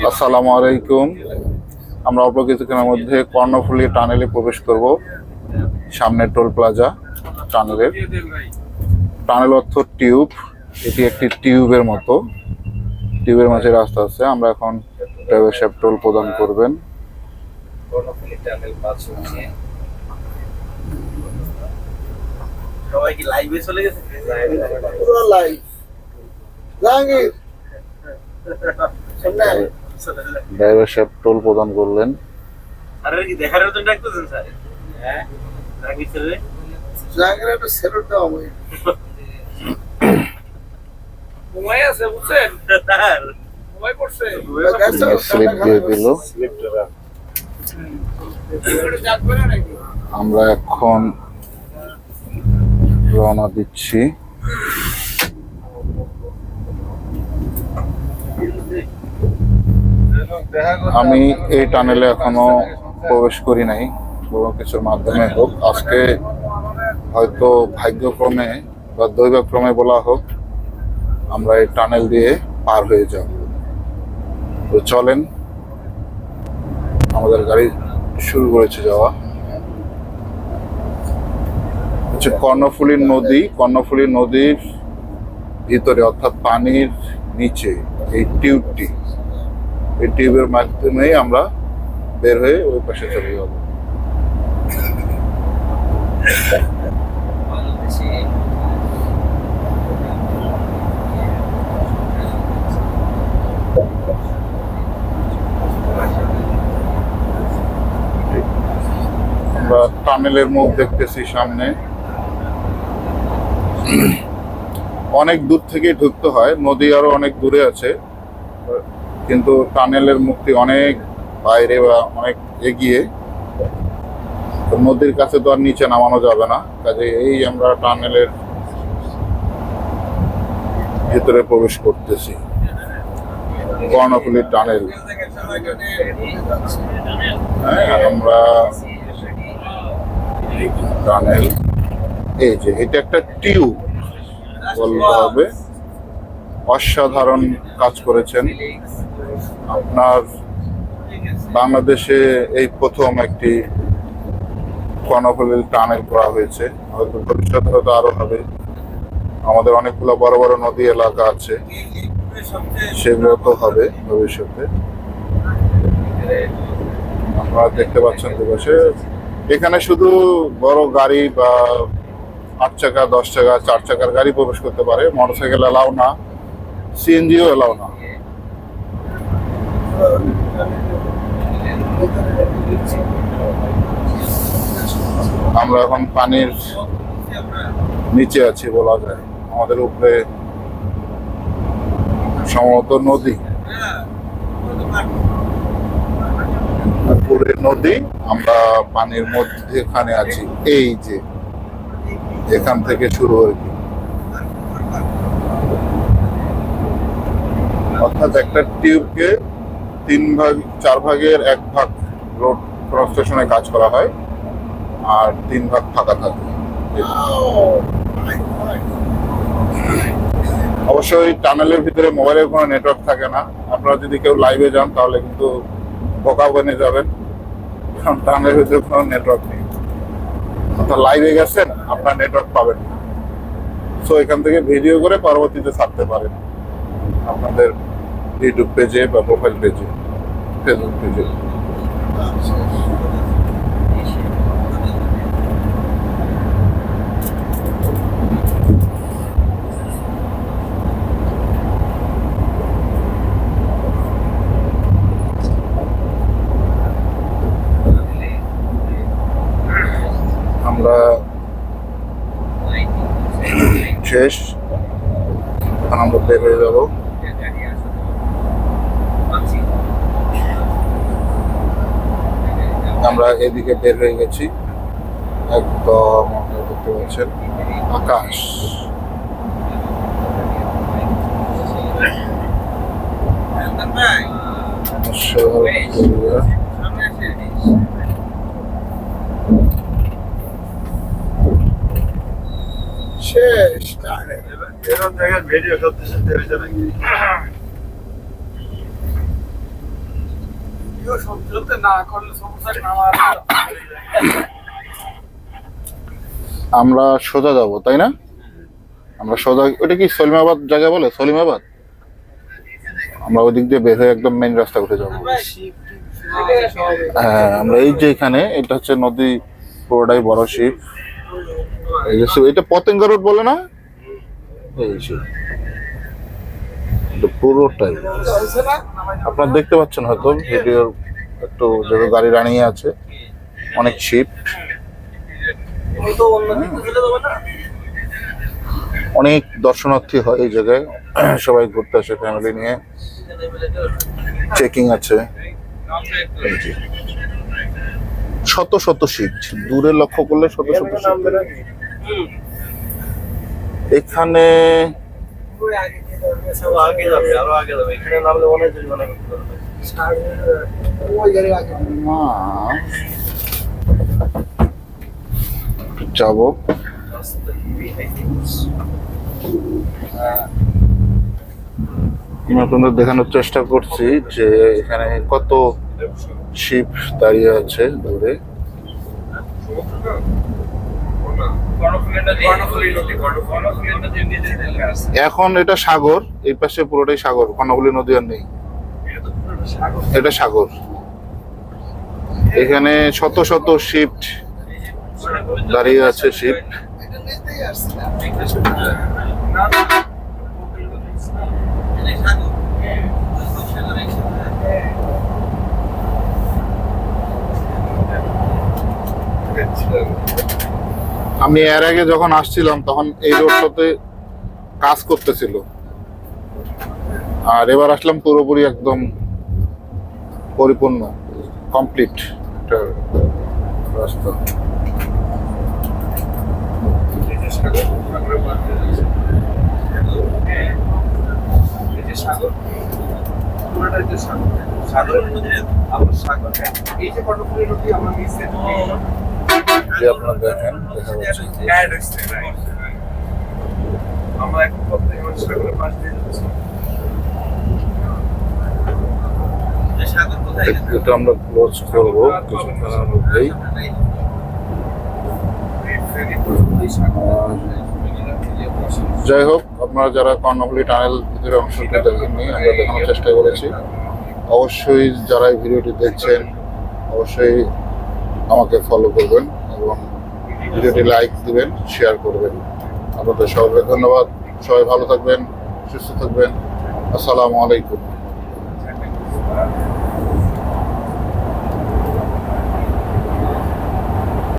আসসালামু আলাইকুম। আমরা অল্প কিছুক্ষণের মধ্যে কর্ণফুলী টানেলে প্রবেশ করব। সামনে টোল প্লাজা টানেলের। টানেল অর্থ টিউব। এটি একটি টিউবের মতো, টিউবের মাঝে রাস্তা আছে। আমরা এখন ড্রাইভার সাহেব টোল প্রদান করবেন। কর্ণফুলী টানেল পাস হচ্ছে। সবাই কি লাইভে চলে গেছে? পুরো লাইভ জাহাঙ্গীর ড্রাইভার সাহেব টোল প্রদান করলেন। আরে কি দেখার জন্য ডাকতেছেন স্যার? হ্যাঁ জাহাঙ্গীর স্যার, জাহাঙ্গীর একটা সেলুট দাও আমায়। ঘুমাই আছে বুঝছেন স্যার, ঘুমাই পড়ছে। স্লিপ দিয়ে দিল। আমরা এখন রওনা দিচ্ছি। আমি এই টানেলে এখনো প্রবেশ করি নাই, কোনো কিছুর মাধ্যমে হোক। আজকে হয়তো ভাগ্যক্রমে বা দৈবক্রমে বলা হোক, আমরা এই টানেল দিয়ে পার হয়ে যাব। তো চলেন, আমাদের গাড়ি শুরু করেছে যাওয়া। হচ্ছে কর্ণফুলী নদী। কর্ণফুলী নদীর ভিতরে অর্থাৎ পানির নিচে এই টিউবটি, এই টিউবের মাধ্যমেই আমরা বের হয়ে ওই পাশে চলে যাব। আমরা টানেলের মুখ দেখতেছি সামনে। অনেক দূর থেকে ঢুকতে হয়, নদী আরো অনেক দূরে আছে, কিন্তু টানেলের মুখটি অনেক বাইরে বা অনেক এগিয়ে। তো নদীর কাছে তো আর নিচে নামানো যাবে না, কাজে এই আমরা টানেলের ভিতরে প্রবেশ করতেছি। কর্ণফুলী টানেল। হ্যাঁ, আমরা টানেল, এই যে এটা একটা টিউব বলতে হবে। অসাধারণ কাজ করেছেন। আপনার বাংলাদেশে এই প্রথম একটি কর্ণফুলী টানেল করা হয়েছে। হয়তো ভবিষ্যতে হয়তো আরো হবে। আমাদের অনেকগুলো বড় বড় নদী এলাকা আছে, সেগুলো তো হবে ভবিষ্যতে। আপনারা দেখতে পাচ্ছেন দুপাশে। এখানে শুধু বড় গাড়ি বা 8 চাকা, 10 চাকা, 4 চাকার গাড়ি প্রবেশ করতে পারে। মোটরসাইকেল এলাও না, সিএনজিও এলাও না। আমরা এখন পানির নিচে আছি বলা যায়। আমাদের উপরে সম্ভবত নদী, উপরে নদী, আমরা পানির মধ্যেখানে আছি। এই যে এখান থেকে শুরু আর কি, অর্থাৎ একটা টিউবকে 3 ভাগ 4 ভাগের 1 ভাগ রোড কনস্ট্রাকশনে কাজ করা হয়, আর 3 ভাগ ফাঁকা থাকে। অবশ্যই টানেলের ভিতরে মোবাইলের কোনো নেটওয়ার্ক থাকে না। আপনারা যদি কেউ লাইভে যান তাহলে কিন্তু বোকা বনে যাবেন, কারণ টানেলের ভিতরে কোনো নেটওয়ার্ক নেই। অর্থাৎ লাইভে গেছেন, আপনার নেটওয়ার্ক পাবেন না। সো এখান থেকে ভিডিও করে পরবর্তীতে ছাড়তে পারেন আপনাদের ইউটিউব পেজে বা প্রোফাইল পেজে, ফেসবুক পেজে। আমরা শেষ, এখন আমরা বের হয়ে যাবো। আমরা এদিকে বের হয়ে গেছি। একদম আপনারা দেখতে পাচ্ছেন আকাশ। শেষ এরকম জায়গায় ভিডিও করতে শুনতে হয়েছে নাকি? ভিডিও সত্যি না করলে সমস্যা আমার আমরা সোজা যাব তাই না? আমরা সোজা, ওটা কি সলিমাবাদ জায়গা বলে? সলিমাবাদ। আমরা ওই দিক দিয়ে বের হয়ে একদম মেইন রাস্তা উঠে যাবো। হ্যাঁ, আমরা এই যে এখানে, এটা হচ্ছে নদী, পুরোটাই বড় শিপ। এই যে এটা পতেঙ্গা রোড বলে না? এই শিপ পুরোটাই আপনারা দেখতে পাচ্ছেন হয়তো ভিডিওর একটু, যেহেতু গাড়ি রানিয়ে আছে, অনেক শিপ, অনেক দর্শনার্থী হয় এই জায়গায়, সবাই ঘুরতে আসে ফ্যামিলি নিয়ে। চেকিং আছে, শত শত শিপ, দূরে লক্ষ্য করলে শত শত শিপ। এখানে আগে যাবে, আরো আগে যাবে, এখানে নামলে অনেক জরিমানা করতে হবে। ওই গাড়ি আগে যাবো। আমি আপনাদের দেখানোর চেষ্টা করছি যে এখানে কত শিপ দাঁড়িয়ে আছে দূরে। এখন এটা সাগর, এই পাশে পুরোটাই সাগর, কর্ণফুলী নদী আর নেই, এটা সাগর। এখানে শত শত শিপ দাঁড়িয়ে আছে, শিপ। এটা নিতেই আসছে আমি এর আগে যখন আসছিলাম তখন এই রোডটাতে কাজ করতেছিল, আর এবার আসলাম পুরোপুরি একদম পরিপূর্ণ কমপ্লিট একটা রাস্তা। যে আপনারা দেখেন, দেখা যাচ্ছে আমরা এখন সাগরের পাশ দিয়ে যাচ্ছি। সাগর কোথায়? এটা আমরা ক্লোজ করবো কিছুক্ষণের মধ্যেই। যাই হোক, আপনারা যারা কর্ণফুলী টানেল ভিতরে অংশটা দেখেননি, আমরা দেখানোর চেষ্টা করেছি। অবশ্যই যারা এই ভিডিওটি দেখছেন অবশ্যই আমাকে ফলো করবেন এবং ভিডিওটি লাইক দিবেন, শেয়ার করবেন। আপনাদের সবাইকে ধন্যবাদ। সবাই ভালো থাকবেন, সুস্থ থাকবেন। আসসালামু আলাইকুম।